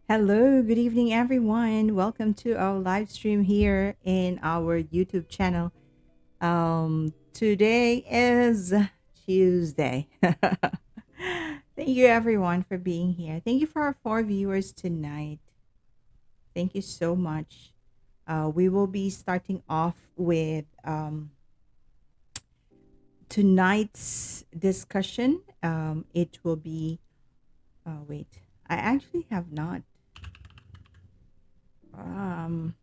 Hello, good evening, everyone. Welcome to our live stream here in our YouTube channel. Today is Tuesday. Thank you, everyone, for being here. Thank you for our four viewers tonight. Thank you so much. We will be starting off with tonight's discussion. It will be, wait, I actually have not. Um,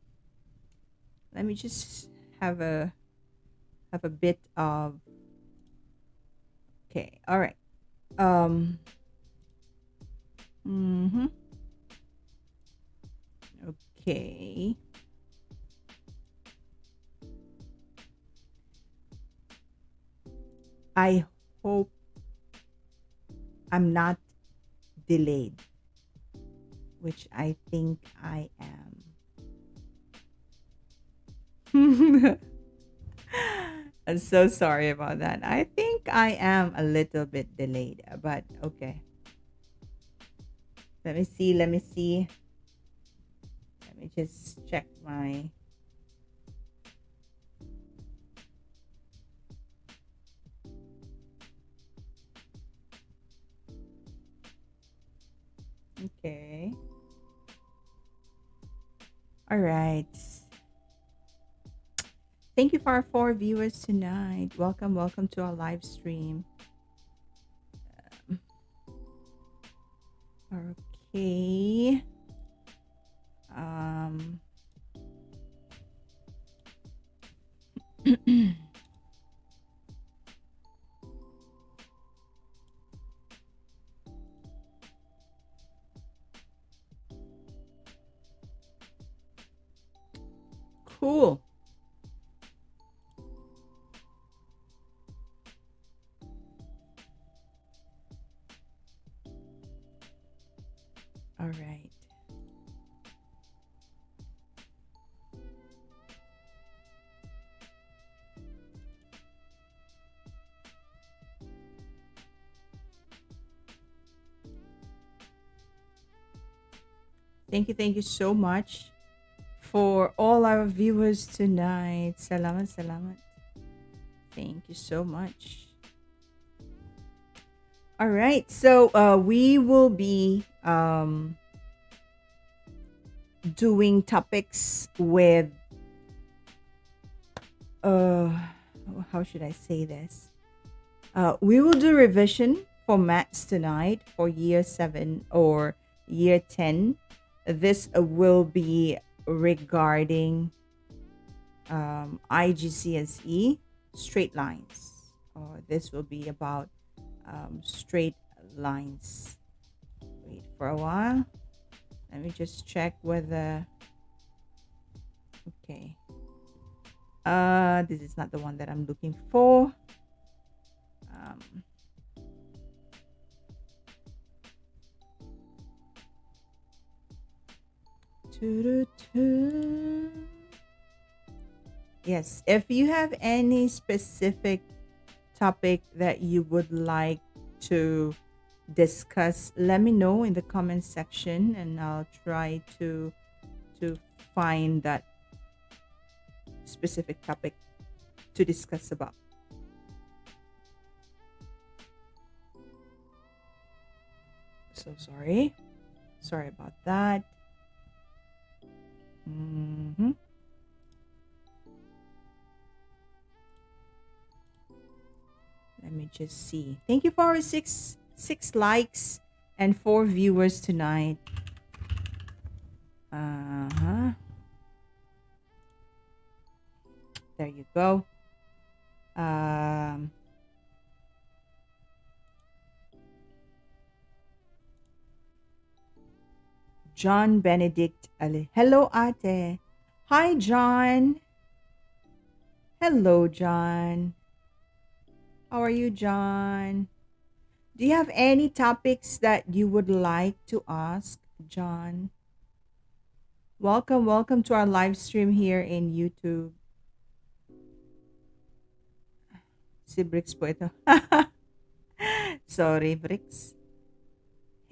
Let me just have a have a bit of okay. All right. Um. Mhm. Okay. I hope I'm not delayed, which I think I am. I'm so sorry about that. I think I am a little bit delayed, but okay. Let me see. Let me see. Let me just check my. Okay. All right. Thank you for our four viewers tonight. Welcome, welcome to our live stream. Okay. Um. Cool. All right. Thank you so much for all our viewers tonight. Salamat, salamat. Thank you so much. All right. So we will be doing topics with uh how should I say this? We will do revision for maths tonight for year 7 or year 10. This will be regarding IGCSE straight lines. Or this will be about straight lines. Wait for a while. Let me just check whether. Okay. This is not the one that I'm looking for. Um, Yes, if you have any specific topic that you would like to discuss, let me know in the comment section and I'll try to find that specific topic to discuss about. So sorry. Sorry about that. Mhm. Let me just see. Thank you for our six likes and 4 viewers tonight. Uh-huh. There you go. Um John Benedict Ali. Hello, ate. Hi, John. Hello, John. How are you, John? Do you have any topics that you would like to ask, John? Welcome, welcome to our live stream here in YouTube. Si Brix po ito. Sorry, Brix.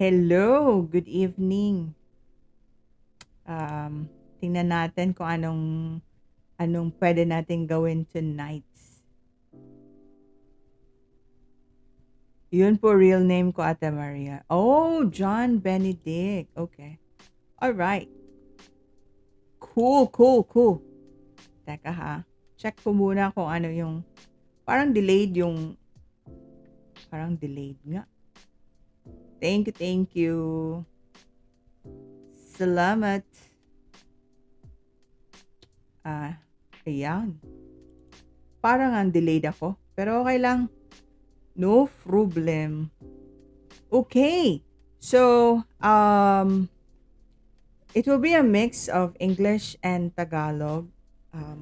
Hello, good evening. Um, tingnan natin kung anong pwede natin gawin tonight. Yun po real name ko, Ate Maria. Oh, John Benedict. Okay. All right. Cool, cool, cool. Teka ha. Check ko muna kung ano yung parang delayed yung parang delayed nga. Thank you, thank you. Salamat. Ah, ayan. Parang ang delayed ako. Pero okay lang. No problem. Okay. So, it will be a mix of English and Tagalog.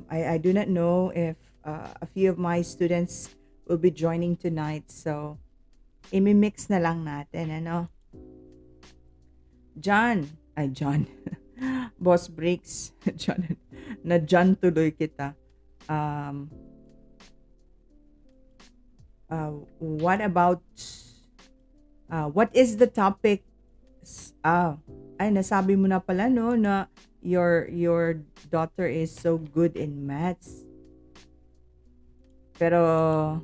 I do not know if a few of my students will be joining tonight. So, imi-mix na lang natin, ano? John. Ay, John. Boss Breaks. John. Na John tuloy kita. Um, what about, what is the topic? Ay, nasabi mo na pala, no, na your daughter is so good in maths. Pero,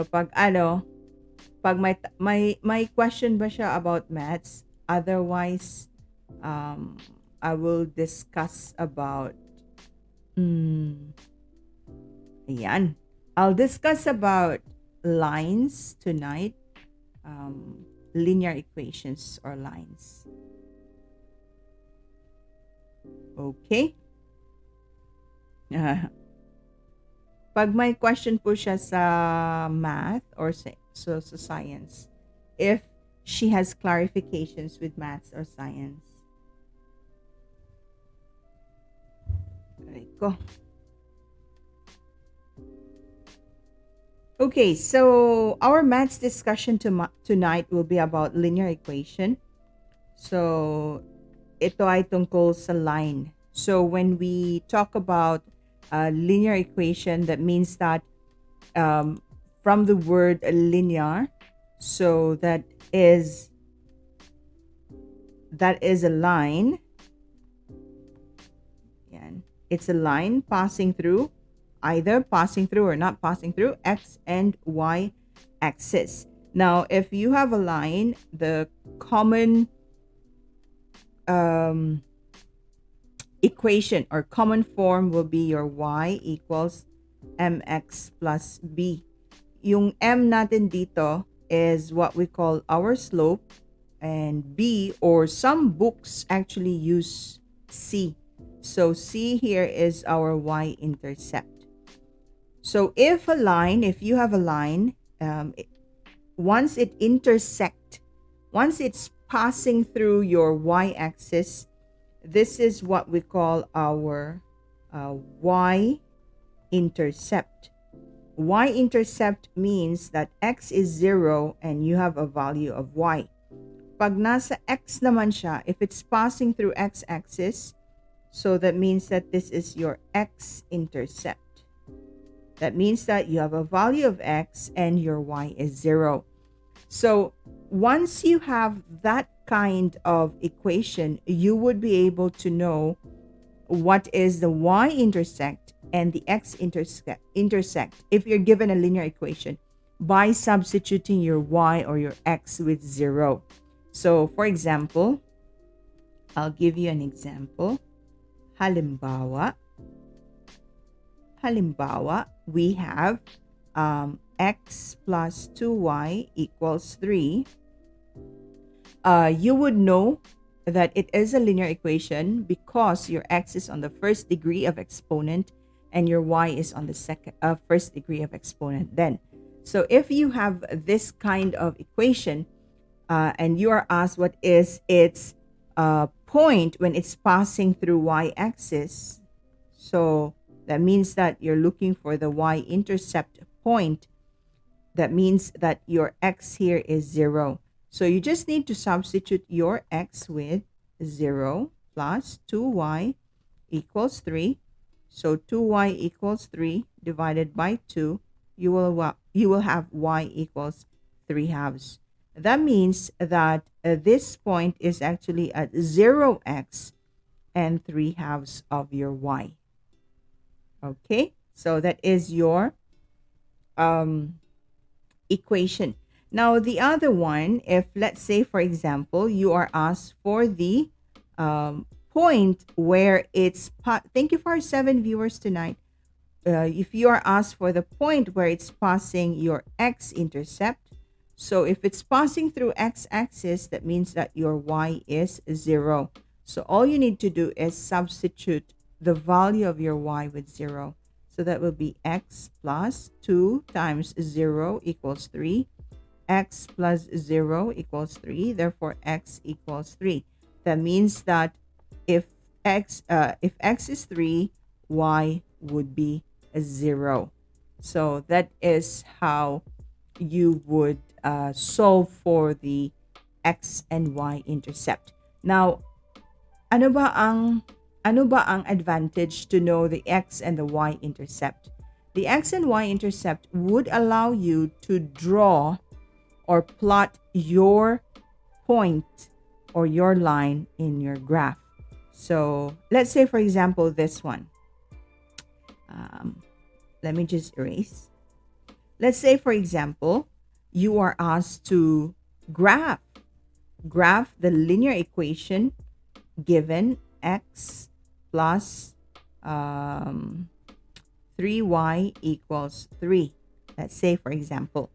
pag pag may question ba siya about maths? Otherwise, I will discuss about, mm, ayan. I'll discuss about lines tonight, linear equations or lines. Okay? Pag may question po siya sa math or sa science, if she has clarifications with maths or science. Aray ko. Okay, so our maths discussion tonight will be about linear equation. So, ito ay tungkol sa line. So, when we talk about linear equation, that means that from the word linear, so that is a line. Yan. It's a line passing through, either passing through or not passing through x and y axis. Now, if you have a line, the common equation or common form will be your y equals mx plus b. Yung m natin dito is what we call our slope, and b, or some books actually use c. So c here is our y-intercept. So if you have a line, once it's passing through your y-axis, this is what we call our y-intercept. Y-intercept means that x is 0 and you have a value of y. Pag nasa x naman siya, if it's passing through x-axis, so that means that this is your x-intercept. That means that you have a value of x and your y is 0. So once you have that kind of equation, you would be able to know what is the y-intercept and the x-intersect if you're given a linear equation by substituting your y or your x with 0. So, for example, I'll give you an example. Halimbawa, we have x plus 2y equals 3. You would know that it is a linear equation because your x is on the first degree of exponent and your y is on the first degree of exponent then. So if you have this kind of equation and you are asked what is its point when it's passing through y-axis, so that means that you're looking for the y-intercept point. That means that your x here is 0. So you just need to substitute your x with 0 plus 2y equals 3. So 2y equals 3 divided by 2, you will have y equals 3 halves. that means that this point is actually at 0x and 3 halves of your y. Okay, so that is your um, equation. Now, the other one, if let's say, for example, you are asked for the point where thank you for our 7 viewers tonight. If you are asked for the point where it's passing your x-intercept, so if it's passing through x-axis, that means that your y is 0. So all you need to do is substitute the value of your y with 0. So that will be x plus 2 times 0 equals 3. X plus 0 equals 3. Therefore, x equals 3. That means that if x is 3, y would be 0. So that is how you would solve for the x and y intercept. Now, ano ba ang advantage to know the x and the y intercept? The x and y intercept would allow you to draw or plot your point or your line in your graph. So let's say, for example, this one. Let me just erase. Let's say, for example, you are asked to graph the linear equation given x plus 3y equals 3. Let's say, for example.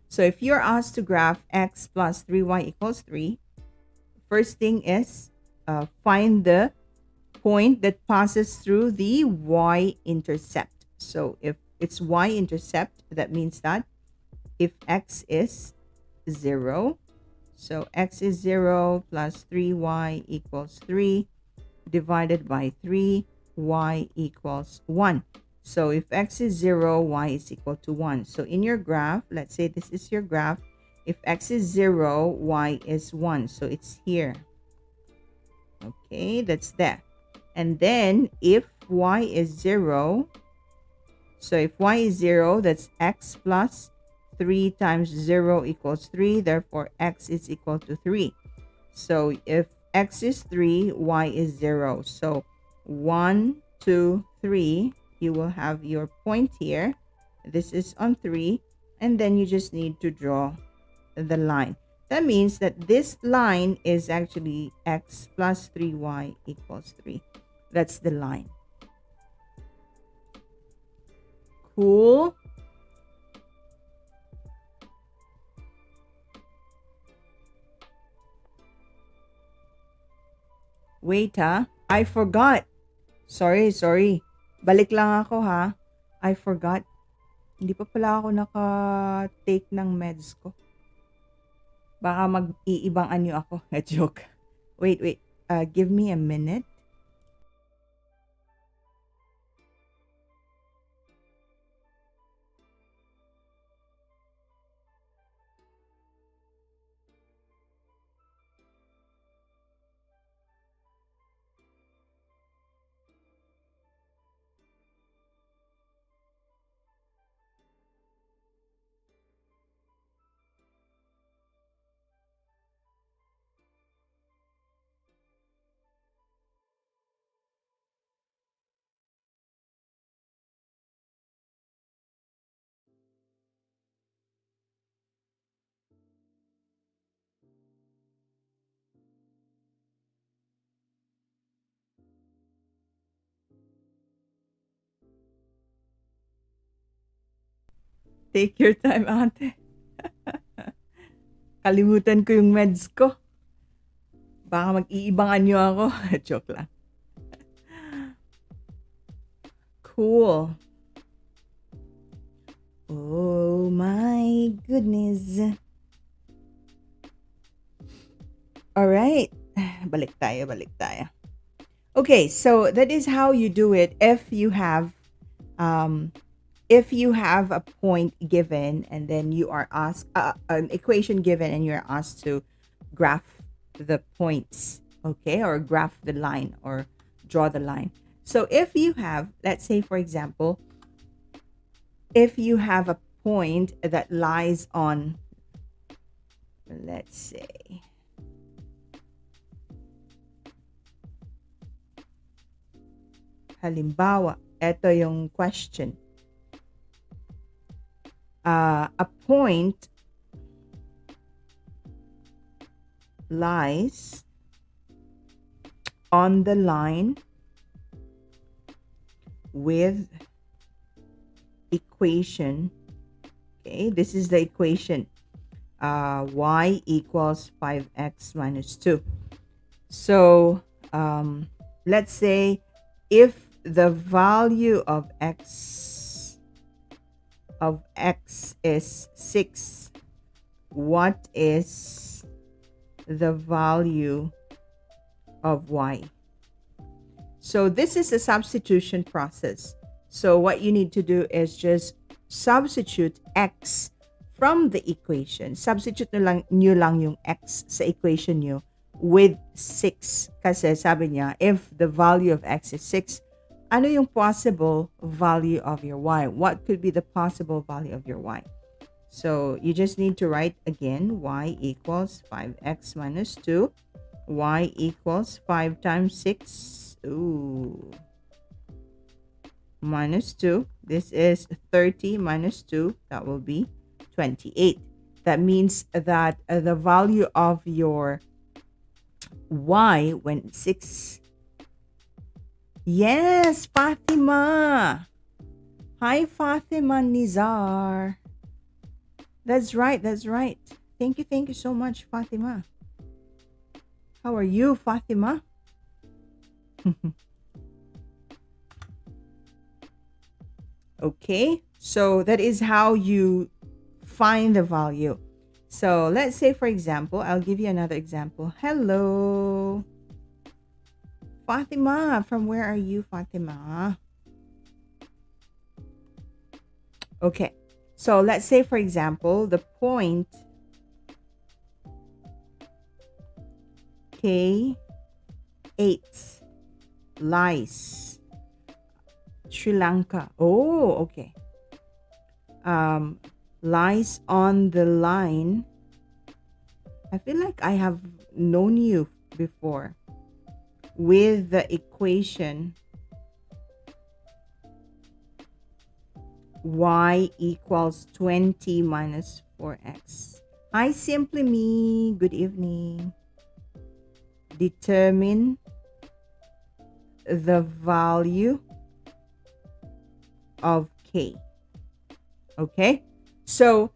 So if you're asked to graph x plus 3y equals 3, first thing is find the point that passes through the y-intercept. So if it's y-intercept, that means that if x is 0, so x is 0 plus 3y equals 3 divided by 3, y equals 1. So if x is 0, y is equal to 1. So in your graph, let's say this is your graph. If x is 0, y is 1. So it's here. Okay, that's there. And then if y is 0, so if y is 0, that's x plus 3 times 0 equals 3. Therefore, x is equal to 3. So if x is 3, y is 0. So 1, 2, 3, you will have your point here. This is on 3. And then you just need to draw the line. That means that this line is actually x plus 3y equals 3. That's the line. Cool. Wait I forgot. Sorry. Balik lang ako ha. I forgot. Hindi pa pala ako naka-take ng meds ko. Baka mag-iibang anyo ako. Joke. Wait. Give me a minute. Take your time, ate. Kalimutan ko yung meds ko. Baka mag-iibangan nyo ako. Joke lang. Cool. Oh my goodness. All right. Balik tayo. Okay, so that is how you do it if you have a point given and then you are asked an equation given and you're asked to graph the points, okay, or graph the line or draw the line. So if you have, let's say for example, if you have a point that lies on Let's say halimbawa, ito yung question. A point lies on the line with equation. Okay, this is the equation. Y equals 5x minus 2. So let's say if the value of x is 6, what is the value of y? So this is a substitution process. So what you need to do is just substitute x from the equation. Substitute nyo lang yung x sa equation nyo with 6. Kasi sabi niya, if the value of x is 6, ano yung possible value of your y? What could be the possible value of your y? So you just need to write again, y equals 5x minus 2. Y equals 5 times 6. Ooh. Minus 2. This is 30 minus 2. That will be 28. That means that the value of your y when 6. Yes, Fatima. Hi, Fatima Nizar. That's right. That's right. Thank you so much, Fatima. How are you, Fatima? Okay, so that is how you find the value. So let's say, for example, I'll give you another example. Hello, Fatima. From where are you, Fatima? Okay, so let's say, for example, the point K8 lies Sri Lanka. Oh, okay. Lies on the line. I feel like I have known you before with the equation y equals 20 minus 4x. Hi, Simply Me. Good evening. Determine the value of k. Okay, so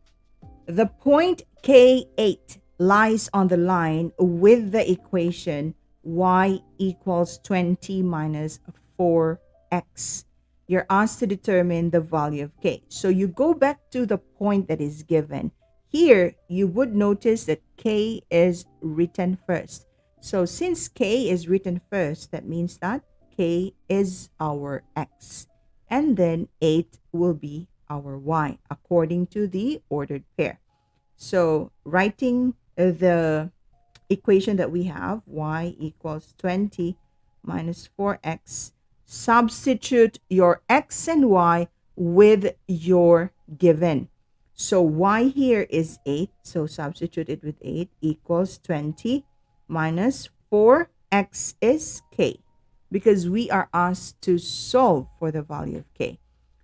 the point K8 lies on the line with the equation y equals 20 minus 4x. You're asked to determine the value of k. So you go back to the point that is given. Here, you would notice that k is written first. So since k is written first, that means that k is our x. And then 8 will be our y according to the ordered pair. So writing the equation that we have, y equals 20 minus 4x, substitute your x and y with your given. So y here is 8, so substitute it with 8 equals 20 minus 4x is k, because we are asked to solve for the value of k.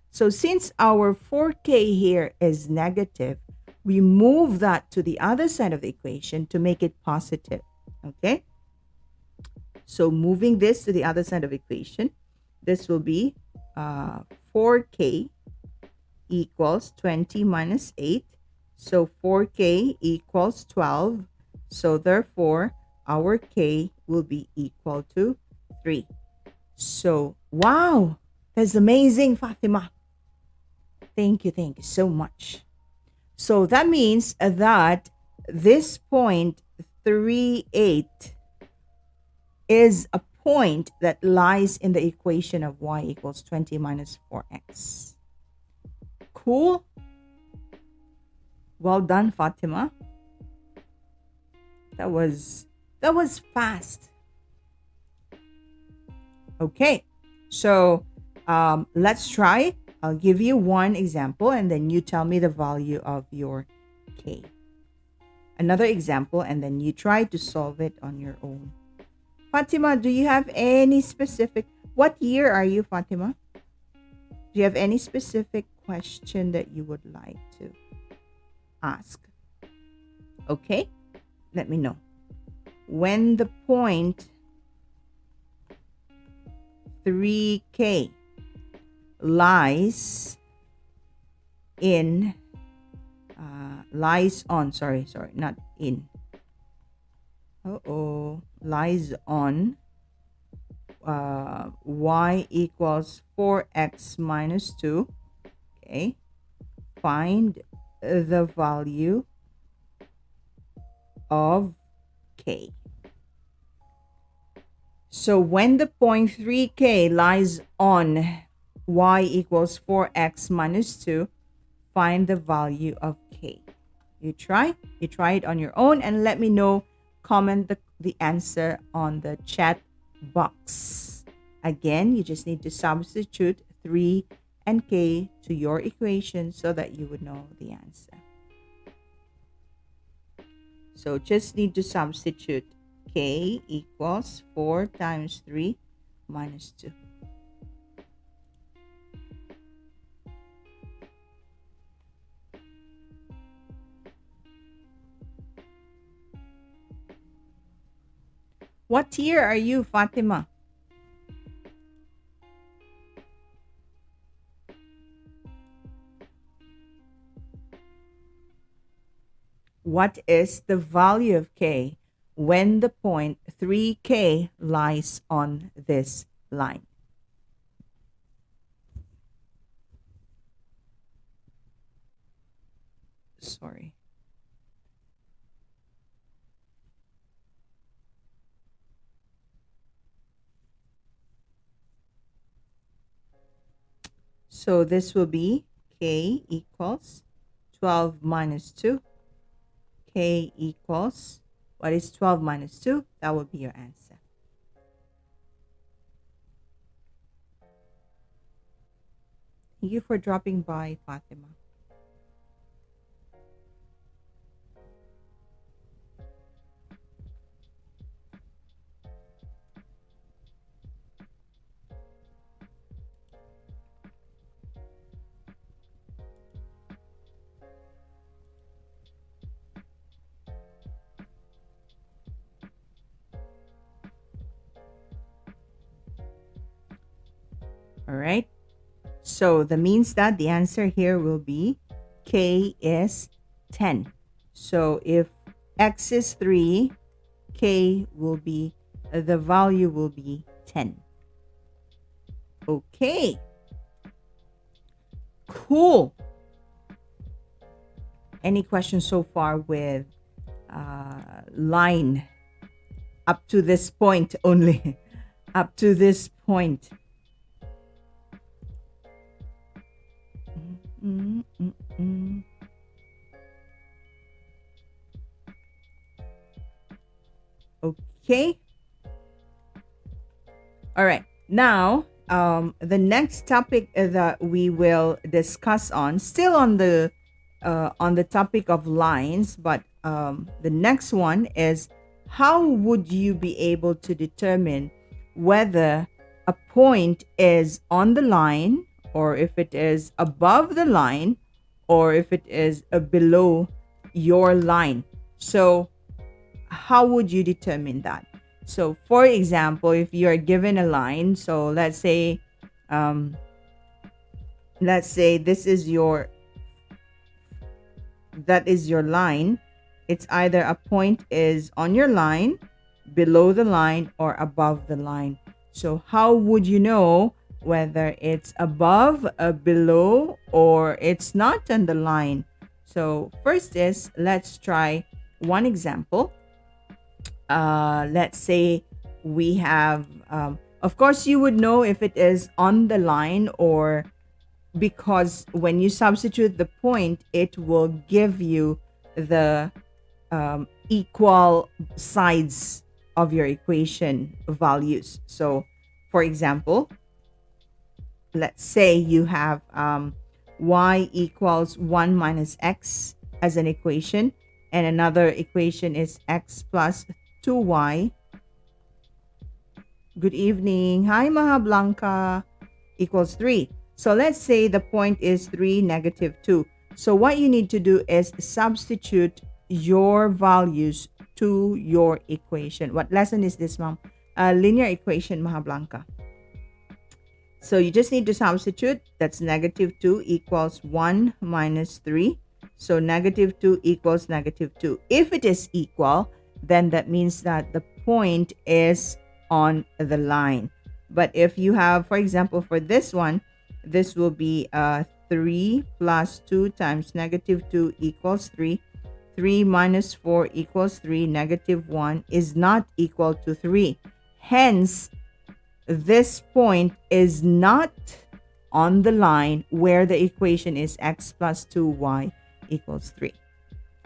So since our 4k here is negative, we move that to the other side of the equation to make it positive. Okay? So moving this to the other side of the equation, this will be 4k equals 20 minus 8. So 4k equals 12. So therefore, our k will be equal to 3. So, wow, that's amazing, Fatima. Thank you so much. So that means that this point 3,8 is a point that lies in the equation of y equals 20 minus 4x. Cool? Well done, Fatima. That was fast. Okay, so let's try. I'll give you one example and then you tell me the value of your k. another example, and then you try to solve it on your own. Fatima, do you have any specific, what year are you, Fatima? Do you have any specific question that you would like to ask? Okay, let me know. When the point 3K lies on, sorry, not in. Lies on y equals 4x minus 2. Okay. Find the value of k. So when the point 3k lies on y equals 4x minus 2, find the value of k. You try it on your own and let me know. Comment the answer on the chat box. Again, you just need to substitute 3 and k to your equation so that you would know the answer. So just need to substitute k equals 4 times 3 minus 2. What year are you, Fatima? What is the value of k when the point 3k lies on this line? Sorry. So this will be k equals 12 minus 2. K equals, what is 12 minus 2? That would be your answer. Thank you for dropping by, Fatima. All right. So that means that the answer here will be k is 10. So if x is 3, k will be, the value will be 10. Okay. Cool. Any questions so far with line up to this point only? Up to this point. Okay. All right. Now, the next topic that we will discuss on, still on the topic of lines, but the next one is, how would you be able to determine whether a point is on the line, or if it is above the line, or if it is below your line? So how would you determine that? So for example, if you are given a line, so let's say this is your, that is your line. It's either a point is on your line, below the line, or above the line. So how would you know whether it's above, below, or it's not on the line? So first is, let's try one example. Let's say we have, of course you would know if it is on the line, or because when you substitute the point, it will give you the equal sides of your equation values. So for example, let's say you have y equals 1 minus x as an equation, and another equation is x plus 2y. Good evening. Hi, Maha Blanca. Equals 3. So let's say the point is 3, negative 2. So what you need to do is substitute your values to your equation. What lesson is this, Mom? Linear equation, Maha Blanca. So you just need to substitute. That's negative 2 equals 1 minus 3. So negative 2 equals negative 2. If it is equal, then that means that the point is on the line. But if you have, for example, for this one, this will be 3 plus 2 times negative 2 equals 3. 3 minus 4 equals 3. Negative 1 is not equal to 3. Hence, this point is not on the line where the equation is x plus 2y equals 3.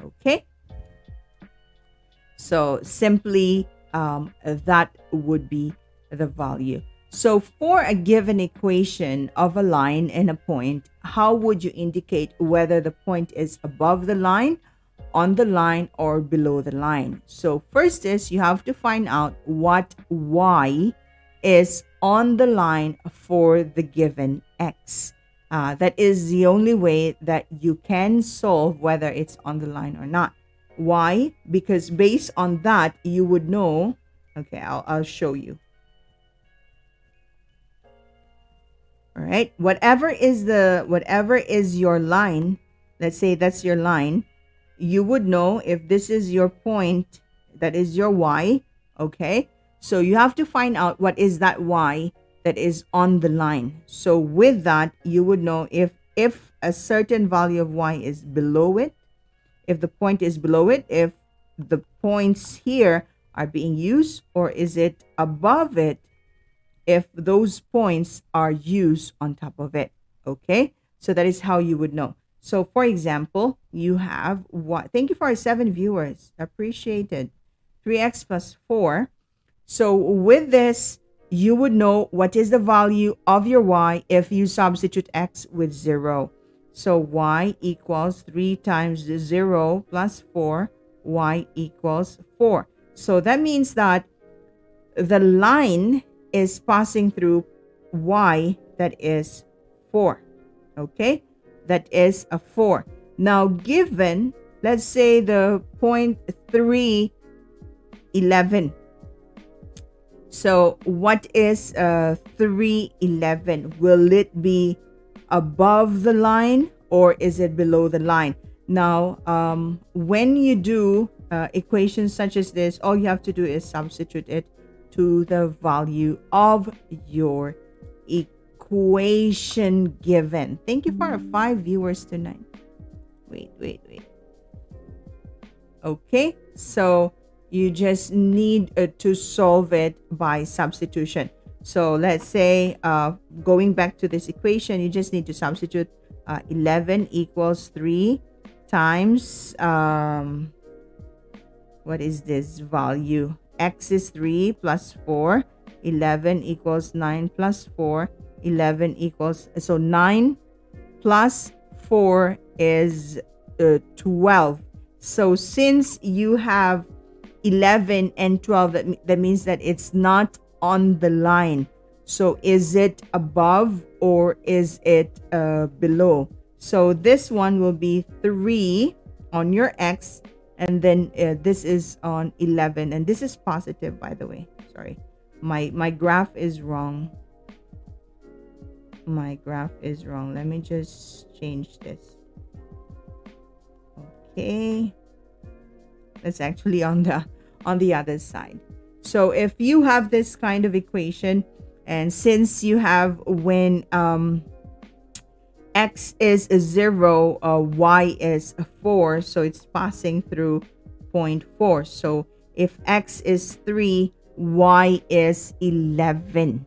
Okay? So simply that would be the value. So for a given equation of a line and a point, how would you indicate whether the point is above the line, on the line, or below the line? So first is you have to find out what y is on the line for the given x. That is the only way that you can solve whether it's on the line or not. Why? Because based on that, you would know. Okay, I'll show you. All right, whatever is your line, let's say that's your line, you would know if this is your point, that is your y. Okay, so you have to find out what is that y that is on the line. So with that, you would know if a certain value of y is below it, if the point is below it, if the points here are being used, or is it above it if those points are used on top of it. Okay, so that is how you would know. So for example, you have what? Thank you for our 7 viewers, appreciated. 3x plus 4. So with this, you would know what is the value of your y if you substitute x with 0. So y equals 3 times 0 plus 4. Y equals 4. So that means that the line is passing through y that is 4. Okay, that is a 4. Now given, let's say the point 3, 11. So what is 3, 11? Will it be above the line or is it below the line? Now when you do equations such as this, all you have to do is substitute it to the value of your equation given. Thank you for our 5 viewers tonight. Wait. Okay, so you just need to solve it by substitution. So let's say going back to this equation, you just need to substitute 11 equals 3 times what is this value? X is 3 plus 4. 11 equals 9 plus 4. 11 equals, so 9 plus 4 is 12. So since you have 11 and 12, that means that it's not on the line. So is it above or is it below? So this one will be 3 on your x, and then this is on 11, and this is positive, by the way. Sorry, my graph is wrong. My graph is wrong. Let me just change this. Okay, that's actually on the other side. So if you have this kind of equation, and since you have when x is 0, y is 4, so it's passing through 0.4. So if x is 3, y is 11.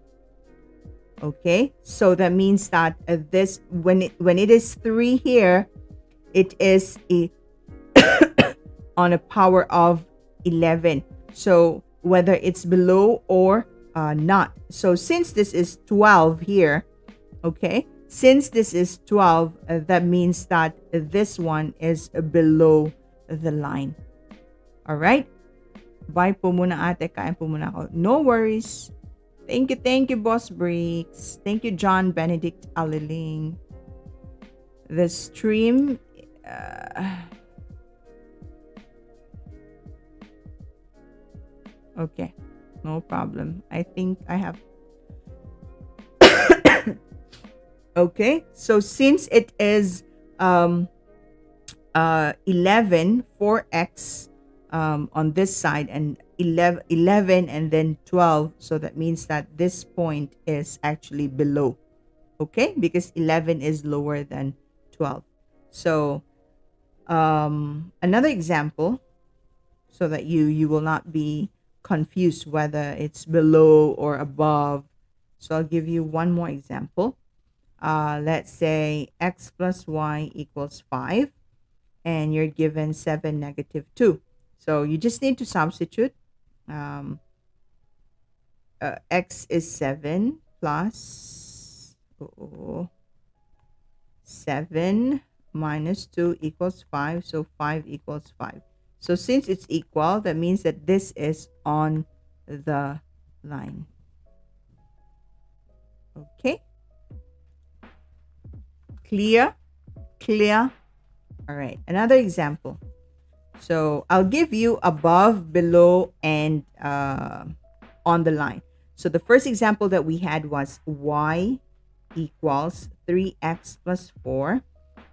Okay, so that means that this when it is 3 here, it is on a power of 11. So whether it's below or not. So since this is 12 here, okay, since this is 12, that means that this one is below the line. All right? Bye po muna ate. Kain po muna ako. No worries. Thank you, Boss Breaks. Thank you, John Benedict Aliling. The stream... okay. No problem. I think I have... okay. So since it is 11, 4x on this side, and 11 and then 12, so that means that this point is actually below, okay, because 11 is lower than 12. So another example, so that you will not be confused whether it's below or above. So I'll give you one more example. Let's say x plus y equals 5, and you're given 7, negative 2. So you just need to substitute. X is 7 plus 7 minus 2 equals 5. So 5 equals 5. So since it's equal, that means that this is on the line. Okay. Clear? Clear? All right. Another example. So I'll give you above, below, and on the line. So the first example that we had was y equals 3x plus 4.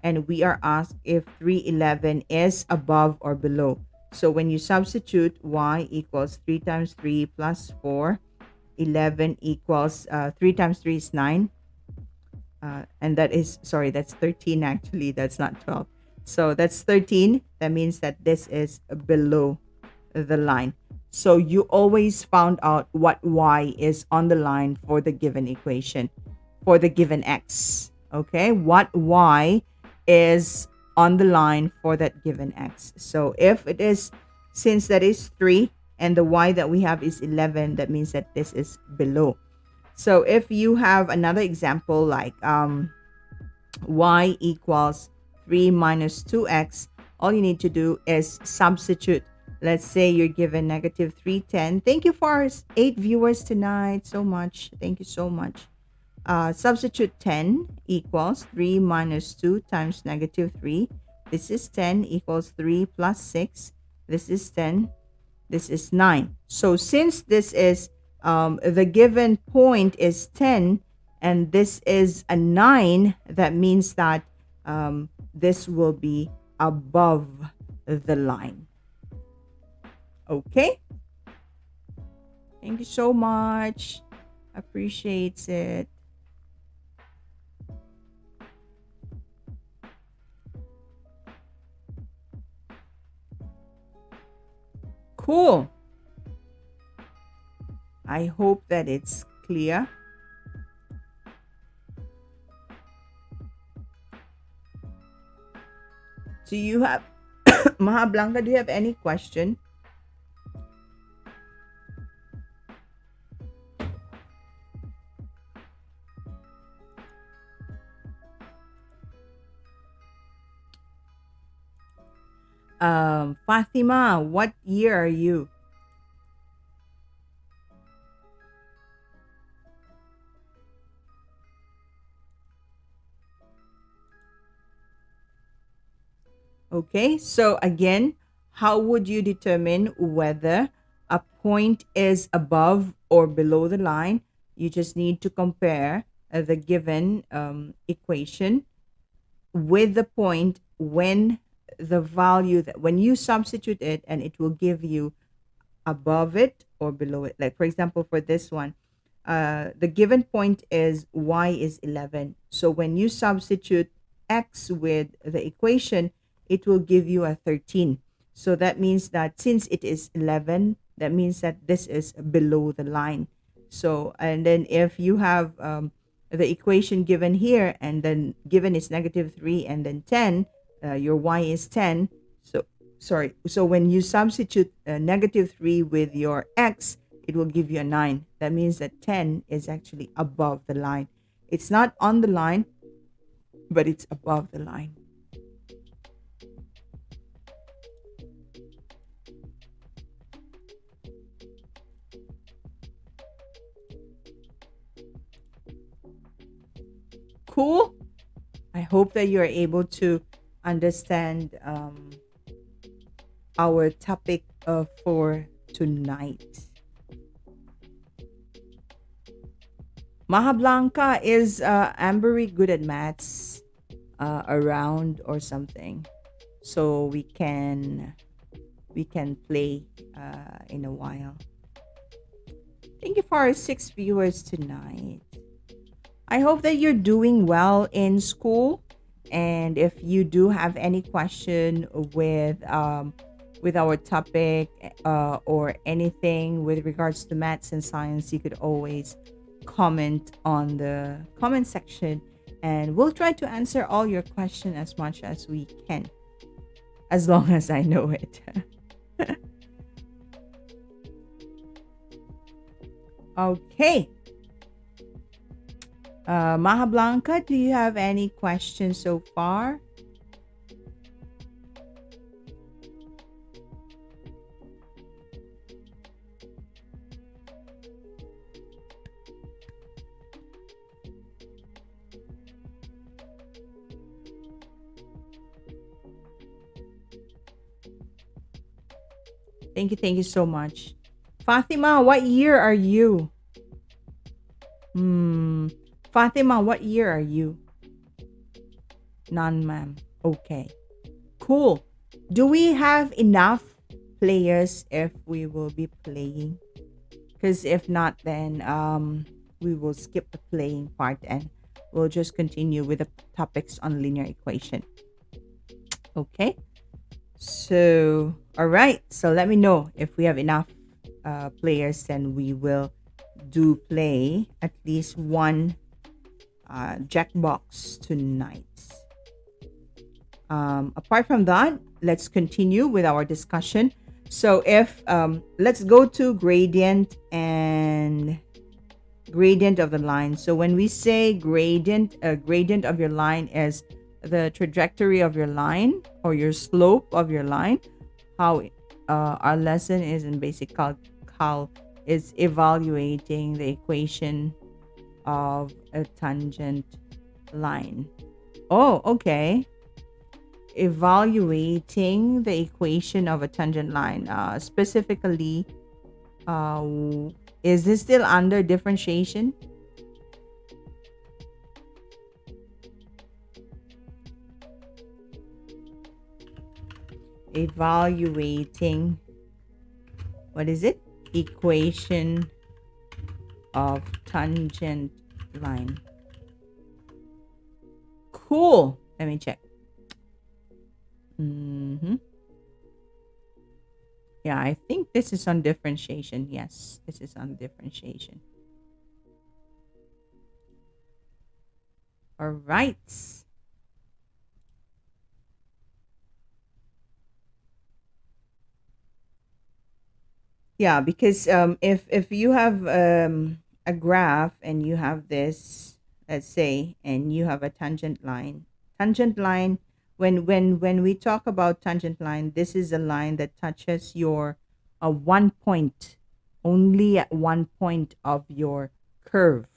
And we are asked if 311 is above or below. So when you substitute, y equals 3 times 3 plus 4. 11 equals 3 times 3 is 9. And that is, sorry, that's 13 actually. That's not 12. So that's 13. That means that this is below the line. So you always found out what y is on the line for the given equation, for the given x. Okay, what y is on the line for that given x. So if it is, since that is 3 and the y that we have is 11, that means that this is below. So if you have another example like y equals 3 minus 2x, all you need to do is substitute. Let's say you're given negative 310. Thank you for our 8 viewers tonight so much. Thank you so much. Substitute 10 equals 3 minus 2 times negative 3. This is 10 equals 3 plus 6. This is 10. This is 9. So since this is the given point is 10 and this is a 9, that means that this will be above the line. Okay? Thank you so much. Appreciates it. Cool. I hope that it's clear. Do you have, Maha Blanca, do you have any question? Fatima, what year are you? Okay, so again, how would you determine whether a point is above or below the line? You just need to compare the given equation with the point when the value that when you substitute it, and it will give you above it or below it. Like for example, for this one, the given point is y is 11. So when you substitute x with the equation, it will give you a 13. So that means that since it is 11, that means that this is below the line. So, and then if you have the equation given here, and then given is negative 3 and then 10, your y is 10. So, sorry. So when you substitute negative 3 with your x, it will give you a 9. That means that 10 is actually above the line. It's not on the line, but it's above the line. Cool. I hope that you're able to understand our topic for tonight. Maha Blanca, is Ambery good at maths around or something? So we can play in a while. Thank you for our 6 viewers tonight. I hope that you're doing well in school. And if you do have any question with our topic or anything with regards to maths and science, you could always comment on the comment section, and we'll try to answer all your question as much as we can, as long as I know it. Okay. Maha Blanca, do you have any questions so far? Thank you so much. Fatima, what year are you? Fatima, what year are you? None, ma'am. Okay. Cool. Do we have enough players if we will be playing? Because if not, then we will skip the playing part and we'll just continue with the topics on linear equation. Okay. So, all right. So let me know if we have enough players, then we will do play at least one Jackbox tonight. Apart from that, let's continue with our discussion. So if let's go to gradient and gradient of the line. So when we say gradient of your line is the trajectory of your line or your slope of your line. How our lesson is in basic cal is evaluating the equation of a tangent line. Oh, okay. Evaluating the equation of a tangent line. Specifically, is this still under differentiation? Evaluating, what is it? Equation of tangent line. Cool. Let me check. Yeah, I think this is on differentiation. Yes, this is on differentiation. All right. Yeah, because if you have a graph and you have this, let's say, and you have a tangent line. Tangent line, when we talk about tangent line, this is a line that touches your one point, only at one point of your curve.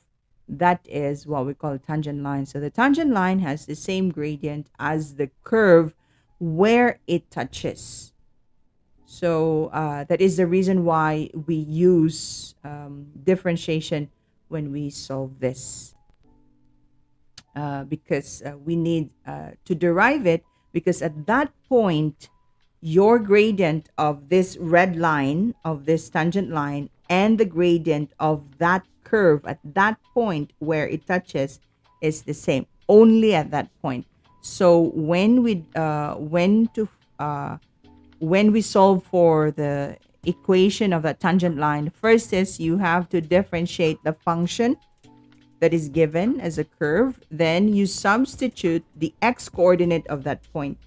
That is what we call a tangent line. So the tangent line has the same gradient as the curve where it touches. So that is the reason why we use differentiation when we solve this. Because we need to derive it, because at that point, your gradient of this red line, of this tangent line, and the gradient of that curve at that point where it touches is the same, only at that point. So when we solve for the equation of that tangent line, first is you have to differentiate the function that is given as a curve. Then you substitute the x coordinate of that point.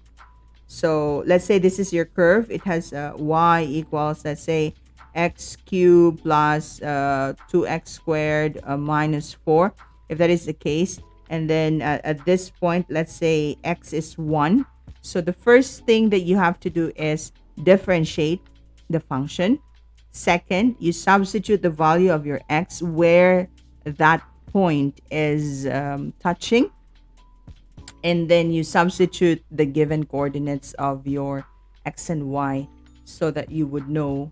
So let's say this is your curve. It has y equals, let's say, x cubed plus 2x squared minus 4, if that is the case. And then at this point, let's say x is 1. So the first thing that you have to do is differentiate the function. Second, you substitute the value of your x where that point is touching. and then you substitute the given coordinates of your x and y so that you would know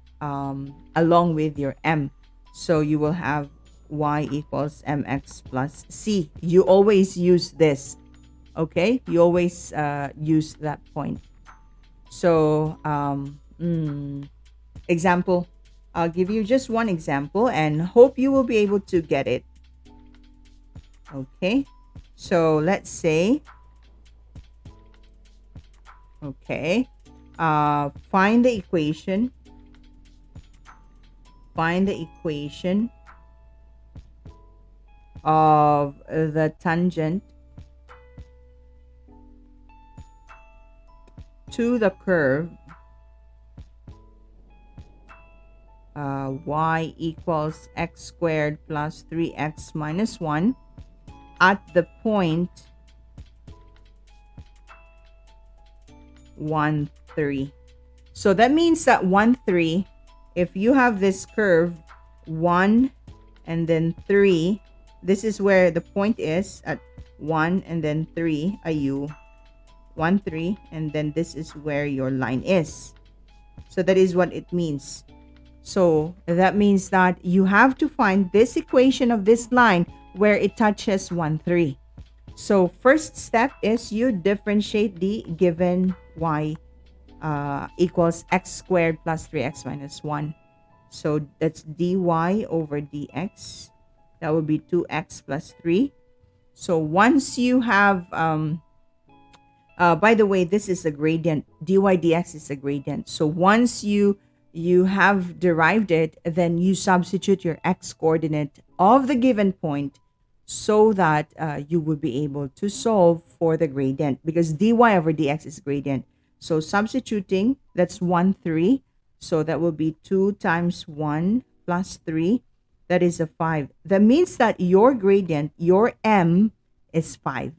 along with your m. So you will have y equals mx plus c. You always use this, okay? You always use that point. So example, I'll give you just one example and hope you will be able to get it. Okay, so let's say, okay, find the equation of the tangent to the curve y equals x squared plus 3x minus 1 at the point 1, 3. So that means that 1, 3, if you have this curve 1 and then 3, this is where the point is at 1 and then 3, ayu, 1, 3, and then this is where your line is. So that is what it means. So that means that you have to find this equation of this line where it touches 1, 3. So first step is you differentiate the given y equals x squared plus 3x minus 1. So that's dy over dx. That would be 2x plus 3. So once you have, by the way, this is a gradient. Dy dx is a gradient. So once you have derived it, then you substitute your x coordinate of the given point so that you will be able to solve for the gradient, because dy over dx is gradient. So substituting, that's 1, 3. So that will be 2 times 1 plus 3. That is a 5. That means that your gradient, your m, is 5.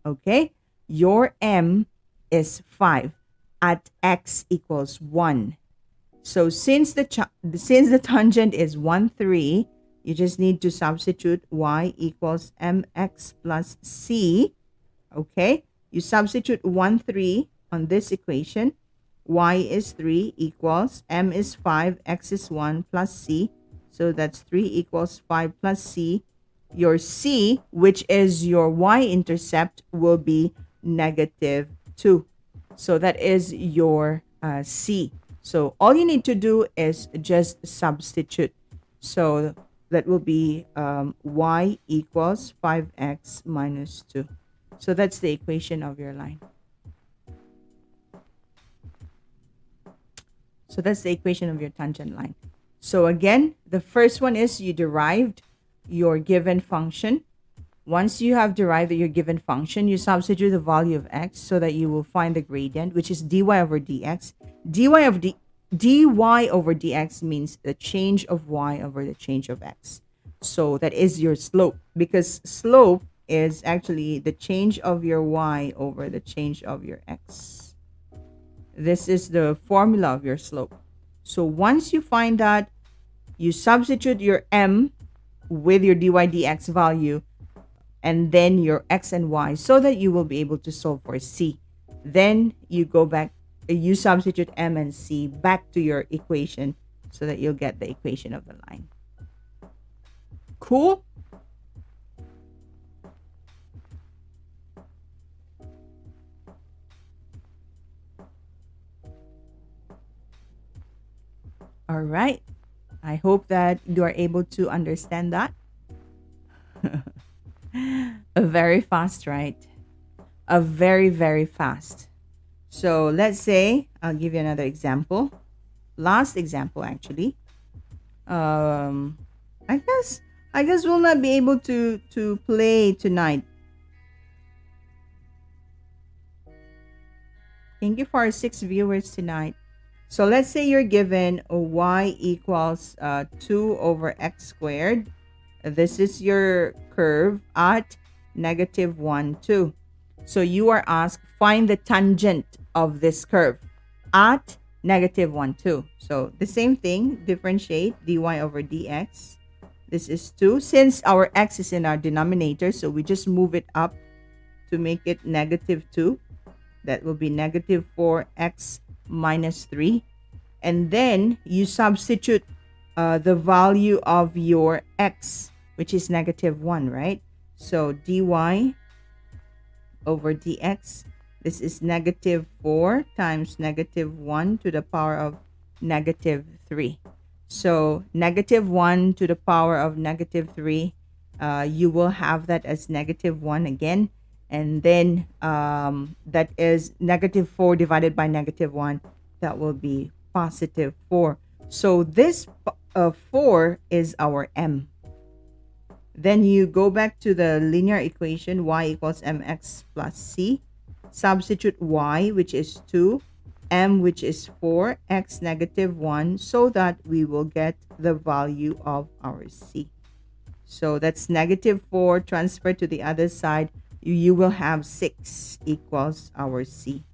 Okay? Your m is 5 at x equals 1. So since the tangent is 1, 3, you just need to substitute y equals mx plus c. Okay? You substitute 1, 3 on this equation. Y is 3 equals m is 5, x is 1 plus c. So that's 3 equals 5 plus c. Your c, which is your y-intercept, will be negative 2. So that is your c. So all you need to do is just substitute. So that will be y equals 5x minus 2. So that's the equation of your line. So that's the equation of your tangent line. So again, the first one is you derived your given function. Once you have derived your given function, you substitute the value of x so that you will find the gradient, which is dy over dx. dy over dx means the change of y over the change of x. So that is your slope, because slope is actually the change of your y over the change of your x. This is the formula of your slope. So once you find that, you substitute your m with your dy dx value and then your x and y so that you will be able to solve for c. Then you go back, you substitute m and c back to your equation so that you'll get the equation of the line. Cool? All right. I hope that you are able to understand that. Very fast, right? Very, very fast. So let's say, I'll give you another example. Last example, actually. I guess we'll not be able to play tonight. Thank you for our 6 viewers tonight. So let's say you're given a y equals 2 over x squared. This is your curve at negative 1, 2. So you are asked, find the tangent of this curve at negative 1, 2. So the same thing, differentiate dy over dx. This is 2. Since our x is in our denominator, so we just move it up to make it -2. That will be -4x minus 3. And then you substitute the value of your x, which is -1, right? So dy over dx, this is -4 times -1 to the power of -3. So -1 to the power of -3, you will have that as -1 again. And then that is -4 divided by -1. That will be +4. So this 4 is our m. Then you go back to the linear equation, y equals mx plus c. Substitute y, which is 2, m, which is 4, x -1, so that we will get the value of our c. So that's -4 transferred to the other side. You will have 6 equals our c.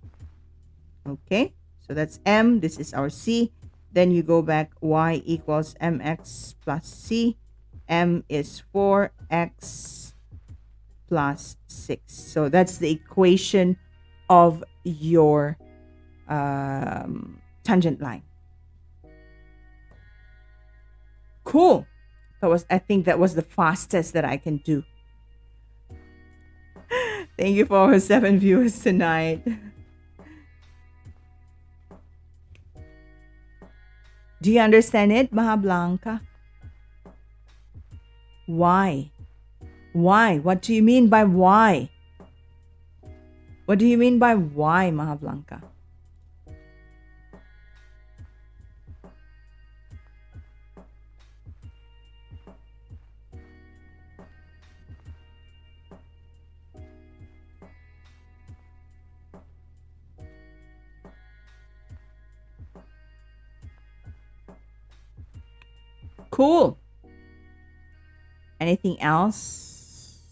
Okay, so that's m. This is our c. Then you go back, y equals mx plus c. M is 4x plus 6. So that's the equation of your tangent line. Cool. I think that was the fastest that I can do. Thank you for our 7 viewers tonight. Do you understand it, Maha Blanca? Why? Why? What do you mean by why? What do you mean by why, Maha Blanca? Cool. Anything else?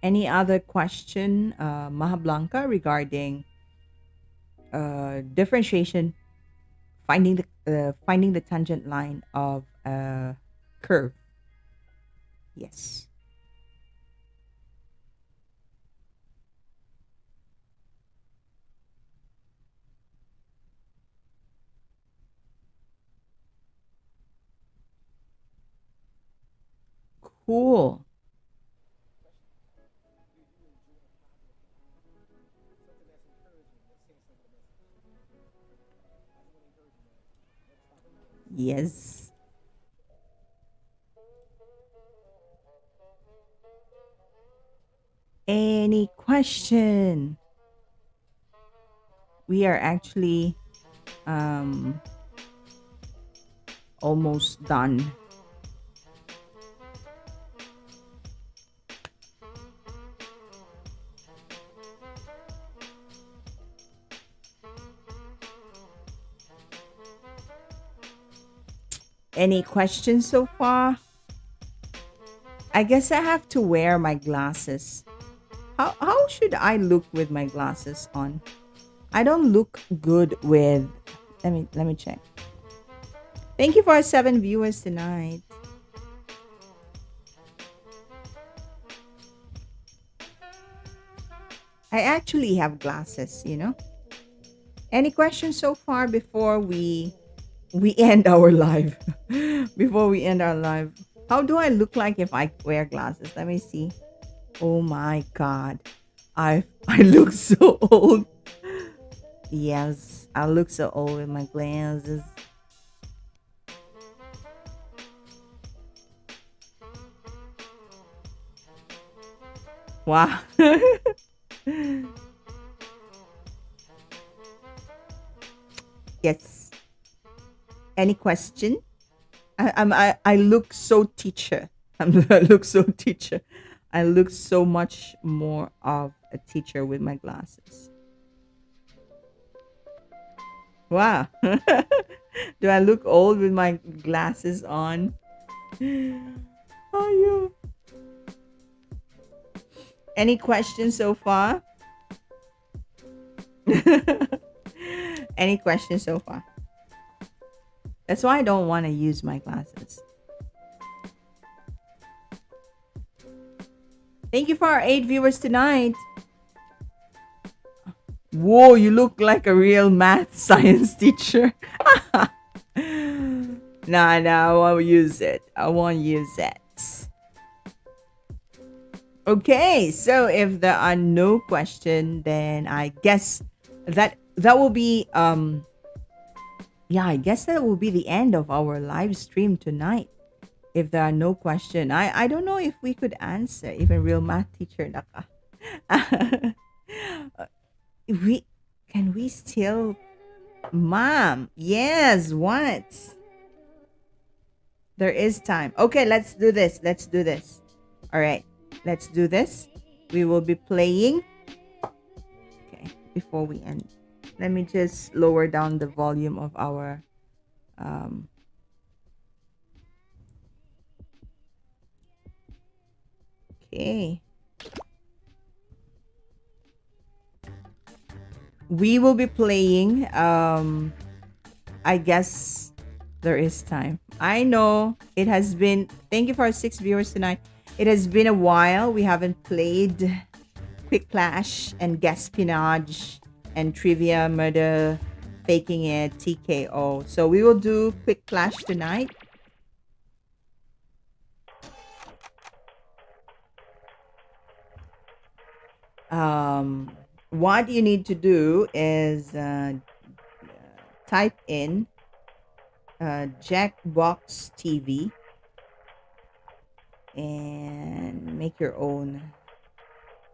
Any other question, Maha Blanca, regarding differentiation, finding the tangent line of a curve? Yes. Cool. Yes. Any question? We are actually almost done. Any questions so far? I guess I have to wear my glasses. How should I look with my glasses on? I don't look good with. Let me check. Thank you for our 7 viewers tonight. I actually have glasses, you know. Any questions so far before we end our live? Before we end our live, how do I look like if I wear glasses? Let me see. Oh my god, I look so old. Yes, I look so old with my glasses. Wow. Yes. Any question? I look so teacher. I look so teacher. I look so much more of a teacher with my glasses. Wow. Do I look old with my glasses on? Oh, you. Any questions so far? Any questions so far? That's why I don't want to use my glasses. Thank you for our 8 viewers tonight. Whoa, you look like a real math science teacher. Nah, I won't use it. I won't use it. Okay, so if there are no questions, then I guess that will be yeah, I guess that will be the end of our live stream tonight. If there are no questions, I don't know if we could answer. Even real math teacher naka. we can we still, mom? Yes, what? There is time. Okay, let's do this. Let's do this. All right, let's do this. We will be playing. Okay, before we end, let me just lower down the volume of our okay. We will be playing I guess there is time. I know it has been, thank you for our 6 viewers tonight. It has been a while. We haven't played Quick Clash and Gaspinage and Trivia, Murder, Faking It, TKO. So we will do Quick Clash tonight. What you need to do is type in Jackbox TV and make your own,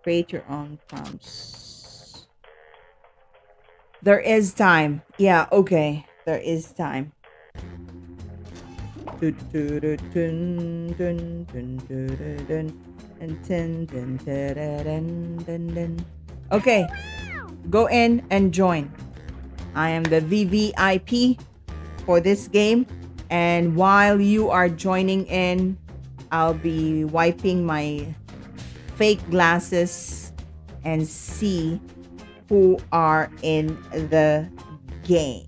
create your own prompts. There is time. Yeah, okay. There is time. Okay, go in and join. I am the VVIP for this game, and while you are joining in, I'll be wiping my fake glasses and see who are in the game.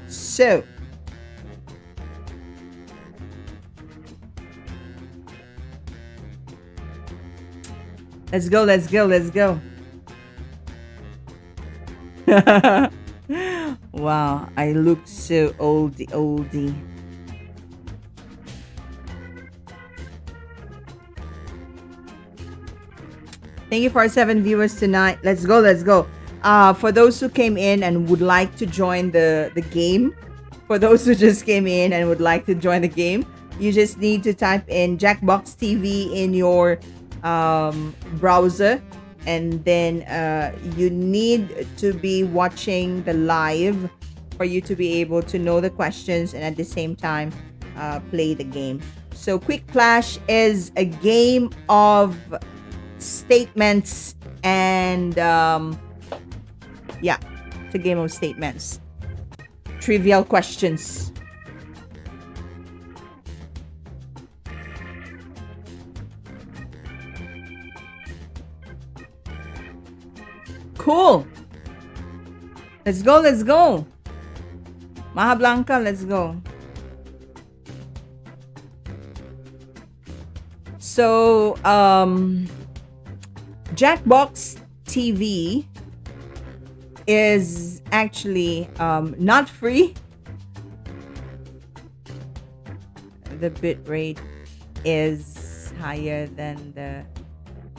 So let's go, let's go, let's go. Wow, I look so oldie. Thank you for our 7 viewers tonight. Let's go, let's go. For those who came in and would like to join the game, for those who just came in and would like to join the game, you just need to type in Jackbox TV in your browser, and then you need to be watching the live for you to be able to know the questions and at the same time play the game. So Quick Clash is a game of statements and yeah, it's a game of statements, trivial questions. Cool. Let's go, let's go. Maha Blanca, let's go. So Jackbox TV is actually not free. The bit rate is higher than the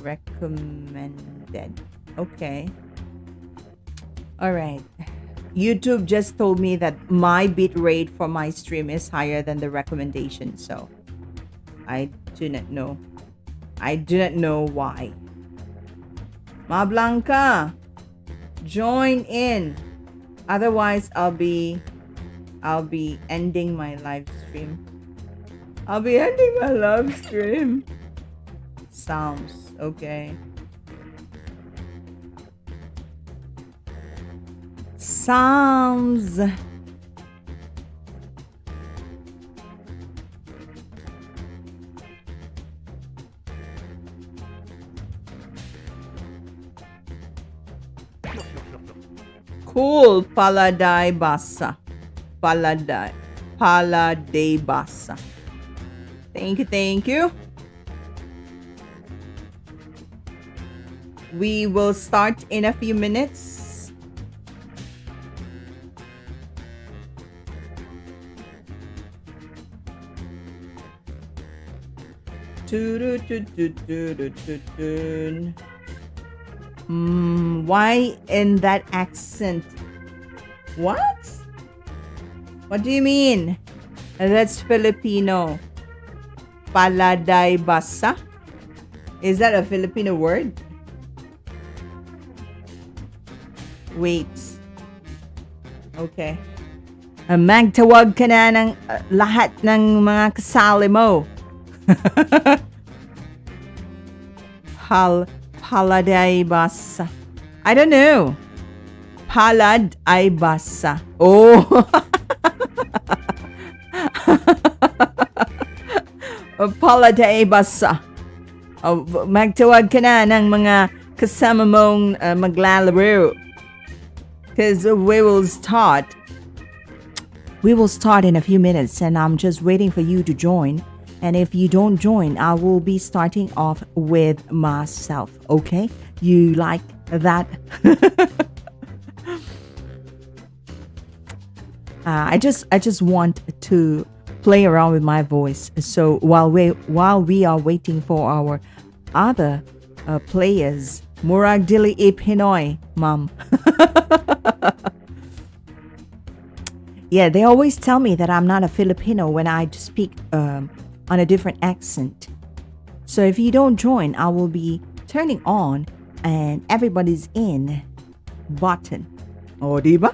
recommended. Okay. All right. YouTube just told me that my bit rate for my stream is higher than the recommendation, so I do not know. I do not know why. Ma Blanca, join in. Otherwise, I'll be ending my live stream. I'll be ending my live stream. Sounds okay. Sounds. Cool. Paladay basa. Paladay. Paladay basa. Thank you, thank you. We will start in a few minutes. Why in that accent? What? What do you mean? That's Filipino. Paladay basa? Is that a Filipino word? Wait. Okay. Magtawag ka na ng lahat ng mga kasali mo. Paladay basa. I don't know. Palad ay basa. Oh. Paladay basa. Magtawag ka na ng mga kasama mong maglalaro. Because we will start in a few minutes, and I'm just waiting for you to join. And if you don't join, I will be starting off with myself. Okay? You like that? I just want to play around with my voice. So while we are waiting for our other players, Murag dili Pinoy, mom. Yeah, they always tell me that I'm not a Filipino when I speak on a different accent. So if you don't join, I will be turning on and everybody's in button. Oh, diba?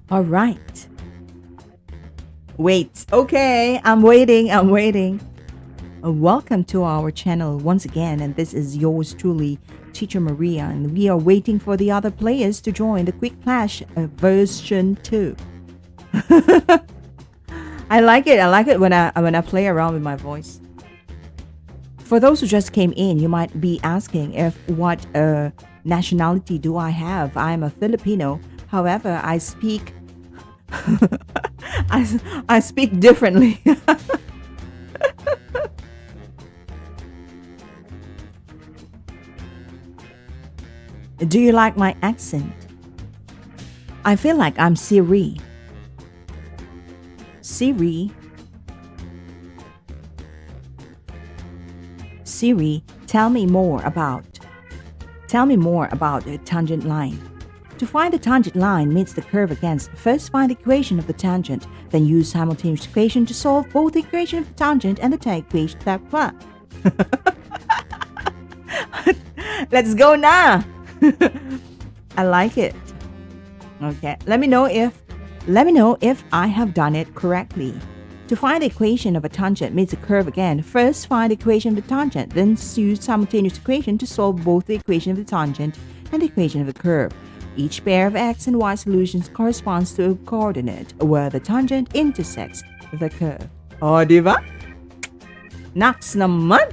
All right. Wait. Okay, I'm waiting. Welcome to our channel once again, and this is yours truly, Teacher Maria, and we are waiting for the other players to join the Quick Flash version 2. I like it when I play around with my voice. For those who just came in, you might be asking what nationality do I have? I'm a Filipino. However, I speak I speak differently. Do you like my accent? I feel like I'm Siri. Siri, tell me more about the tangent line. To find the tangent line meets the curve against, first find the equation of the tangent, then use simultaneous equation to solve both the equation of the tangent and the equation. Let's go now. I like it. Okay, let me know if I have done it correctly. To find the equation of a tangent meets a curve again, first find the equation of the tangent, then use simultaneous equation to solve both the equation of the tangent and the equation of the curve. Each pair of x and y solutions corresponds to a coordinate where the tangent intersects the curve. Oh, diba? Naks naman!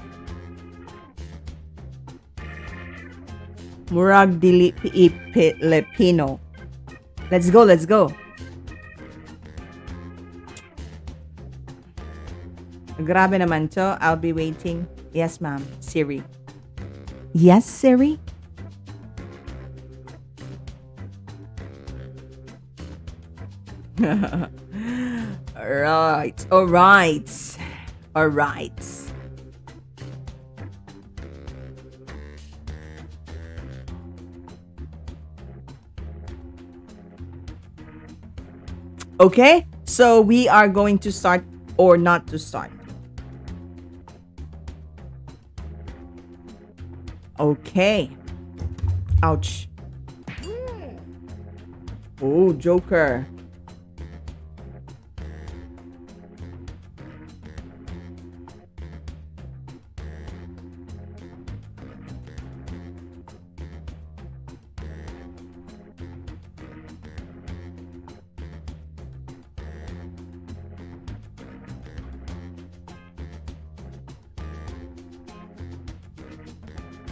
Murag dili Filipino. Let's go. Grabe naman to. I'll be waiting. Yes, ma'am. Siri. Yes, Siri? All right. Okay, so we are going to start or not to start. Okay. Ouch. Oh, Joker.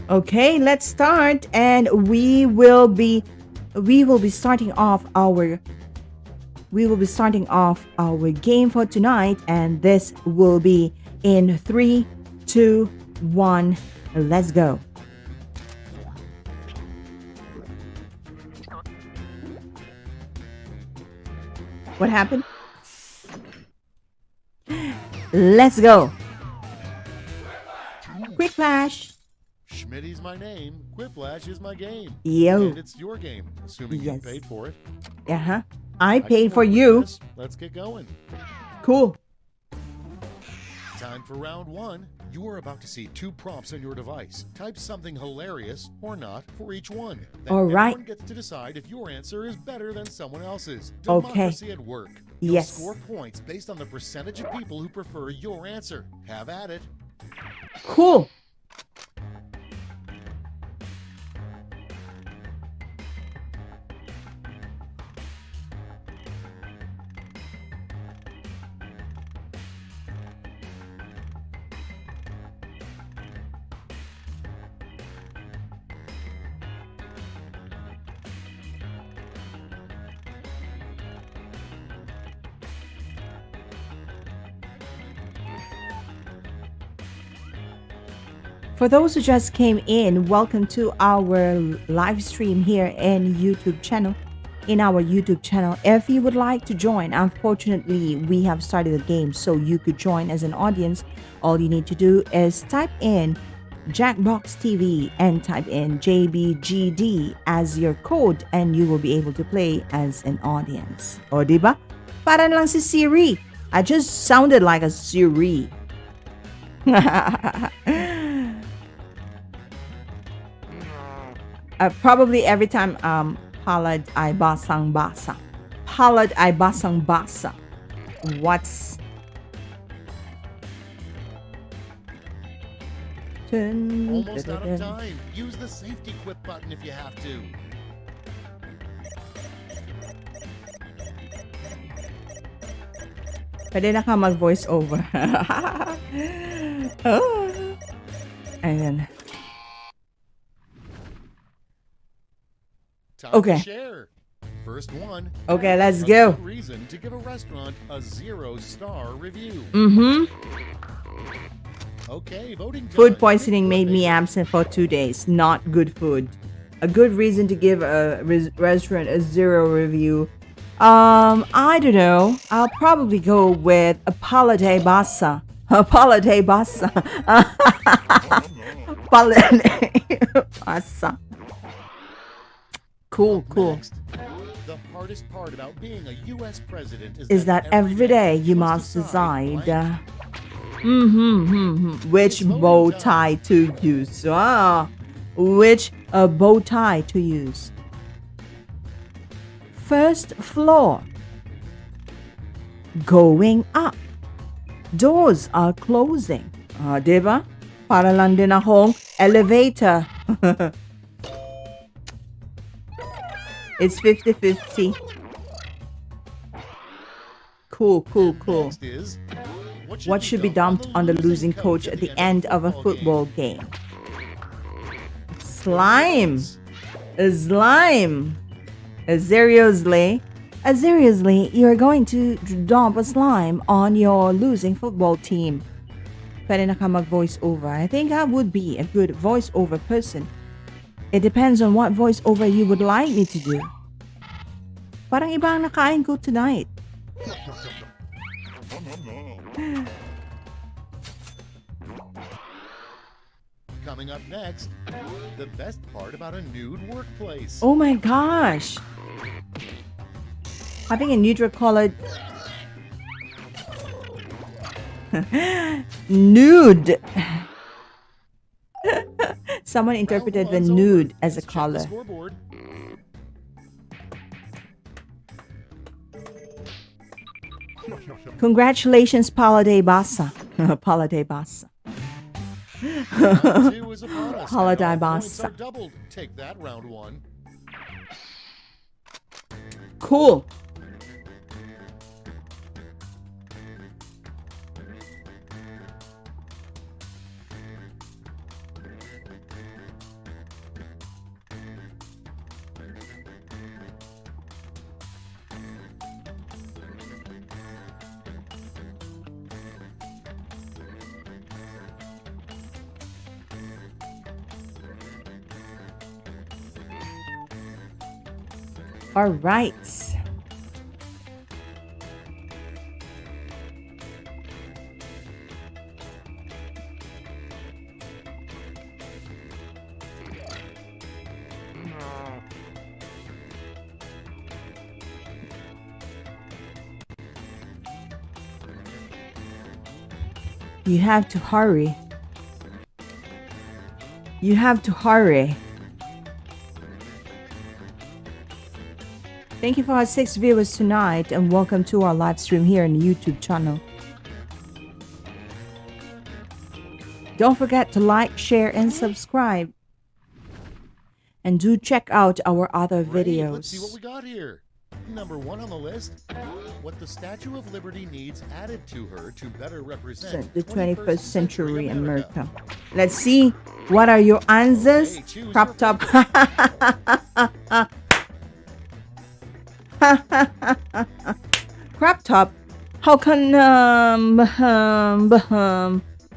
Okay, let's start, and we will be starting off our game for tonight, and this will be in 3, 2, 1. Let's go. What happened? Let's go. Quick flash. Schmitty's my name. Quiplash is my game. Yo. And it's your game, assuming you Yes. paid for it. I I paid can for work with you. this. Let's get going. Cool. Time for round one. You are about to see 2 prompts on your device. Type something hilarious or not for each one. Then All right. everyone gets to decide if your answer is better than someone else's. Okay. Democracy at work. You'll Yes. score points based on the percentage of people who prefer your answer. Have at it. Cool. For those who just came in, welcome to our live stream here in YouTube channel. In our YouTube channel, if you would like to join, unfortunately, we have started the game, so you could join as an audience. All you need to do is type in Jackbox TV and type in JBGD as your code, and you will be able to play as an audience. O, diba? Parang lang si Siri. I just sounded like a Siri. Probably every time palad ay basang-basa. Palad ay basang-basa. What's Almost out of time. Use the safety quit button if you have to. Pwede na ka mag-voice over. Oh. Ayan. Time Okay. to share. First one. Okay, let's A go. good reason to give a restaurant a 0-star review. Okay, voting Food done. poisoning made me absent for 2 days. Not good food. A good reason to give a restaurant a 0 review. I don't know. I'll probably go with a palate basa. A palate basa. Palate basa. Cool. Next, the hardest part about being a U.S. president Is that every day you must decide blank. which bow tie to use. Which bow tie to use. First floor. Going up. Doors are closing. Diba? Para lang din akong elevator. It's 50-50. Cool. Next is, What should be dumped on the losing coach at the end of a football game? Slime. Slime. Seriously, you're going to dump a slime on your losing football team. Pwede na ka mag-voice over. I think I would be a good voice-over person. It depends on what voice-over you would like me to do. Parang iba ang nakain ko tonight. Coming up next, the best part about a nude workplace. Oh my gosh. Having a neutral colored nude. Someone interpreted the nude as a Let's check the color. scoreboard. Congratulations, Palade Basa. Palade Basa. Round 2 is upon us. Holiday and all boss. points are doubled. Take that, round 1. Cool. All right. You have to hurry. You have to hurry. Thank you for our 6 viewers tonight and welcome to our live stream here on the YouTube channel. Don't forget to like, share, and subscribe. And do check out our other videos. Let's see what we got here. Number 1 on the list, what the Statue of Liberty needs added to her to better represent the 21st century America. Let's see, what are your answers? Crop top. Crop top. How can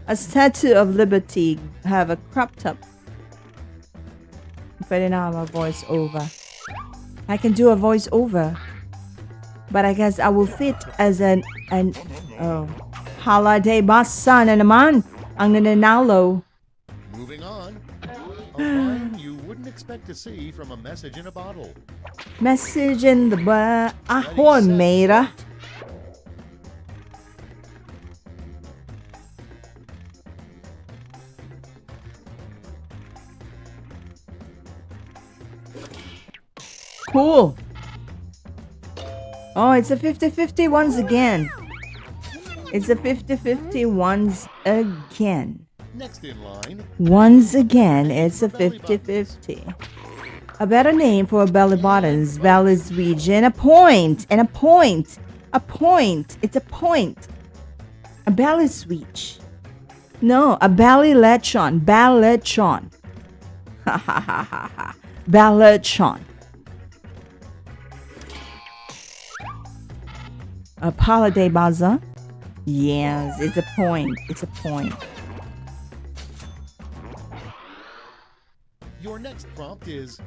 a Statue of Liberty have a crop top? But now I'm a voice over. I can do a voice over, but I guess I will fit as an holiday basa na naman ang nananalo. Moving on, a line you wouldn't expect to see from a message in a bottle. Message in the ahon, Mayra. Cool. Oh, it's a 50-50 once again. It's a 50-50 once again. Next in line. Once again, it's a 50-50. A better name for a belly button's belly region. A point. And a point. A point. It's a point. A belly switch. No, a belly lechon. Ballechon. Ha ha ha ha ha. Ballechon. A holiday bazaar? Yes, it's a point. It's a point. Your next prompt is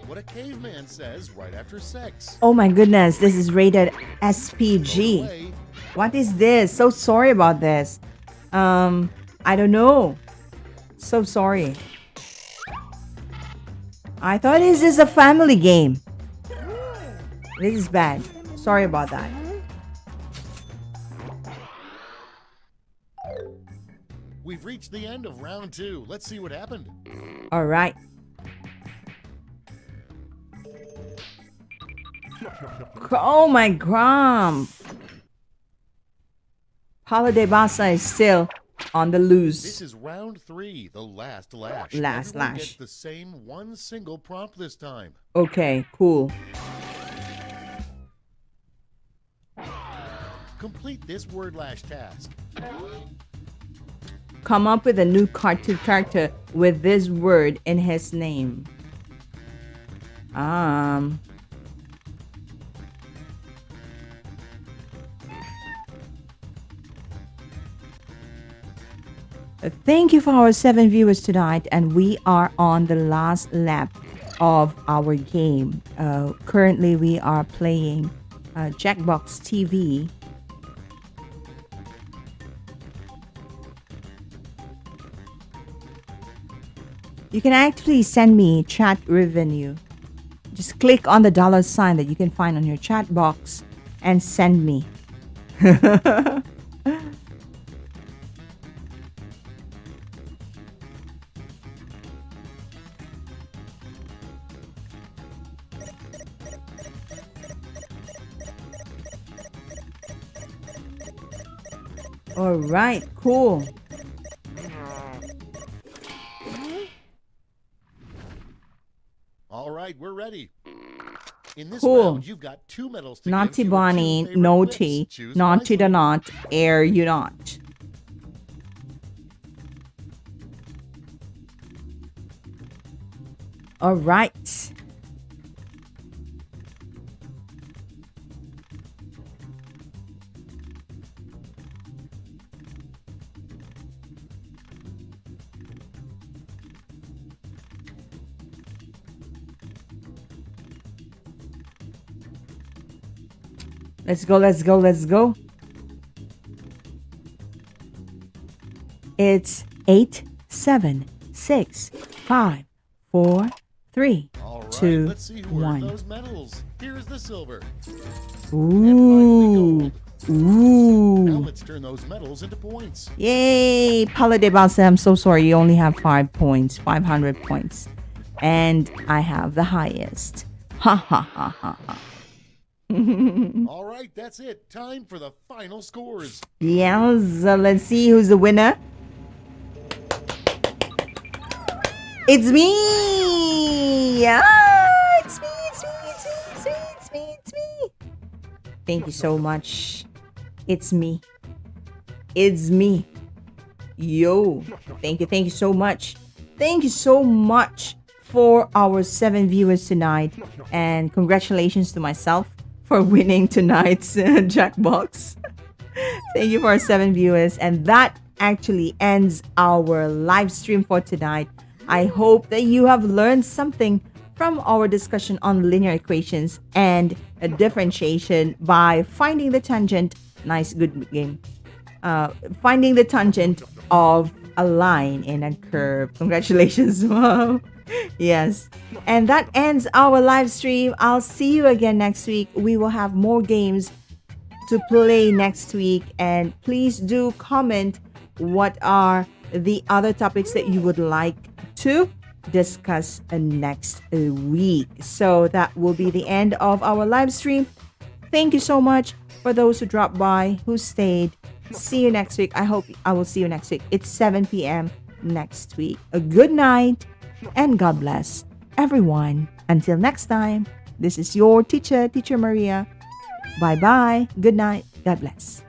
what a caveman says right after sex. Oh my goodness, this is rated SPG. What is this? So sorry about this. I don't know. So sorry. I thought this is a family game. This is bad. Sorry about that. We've reached the end of round 2. Let's see what happened. All right. Oh my god. Holiday Basa is still on the loose. This is round 3, the last lash. Last Everyone lash. gets the same one single prompt this time. Okay, cool. Complete this word lash task. Come up with a new cartoon character with this word in his name. Thank you for our 7 viewers tonight, and we are on the last lap of our game. Currently, we are playing Jackbox TV. You can actually send me chat revenue. Just click on the $ that you can find on your chat box and send me. All right, cool. All right, we're ready. In this Cool. round, you've got 2 medals to Naughty give to your Bonnie, 2 favorite naughty, clips. Choose naughty wisely. the not, air you not. All right. Let's go, let's go, let's go. It's 8, 7, 6, 5, 4, 3, All right, 2, let's see who earned 1. those medals. Here's the silver. Ooh. Now Ooh. let's turn those medals into points. Yay. Holiday Bouncer, I'm so sorry. You only have 5 points, 500 points. And I have the highest. Ha ha ha ha ha. All right, that's it. Time for the final scores. Yes, let's see who's the winner. It's me! It's me, it's me, it's me, it's me, it's me, it's me. Thank you so much. It's me. It's me. Yo. Thank you so much. Thank you so much for our 7 viewers tonight. And congratulations to myself for winning tonight's Jackbox. Thank you for our 7 viewers. And that actually ends our live stream for tonight. I hope that you have learned something from our discussion on linear equations and a differentiation by finding the tangent. Nice, good game. Finding the tangent of a line in a curve. Congratulations. Wow. Yes. And that ends our live stream. I'll see you again next week. We will have more games to play next week. And please do comment what are the other topics that you would like to discuss next week. So that will be the end of our live stream. Thank you so much for those who dropped by, who stayed. See you next week. I hope I will see you next week. It's 7 p.m. next week. A good night and God bless everyone. Until next time, this is your teacher, Teacher Maria. Bye-bye. Good night. God bless.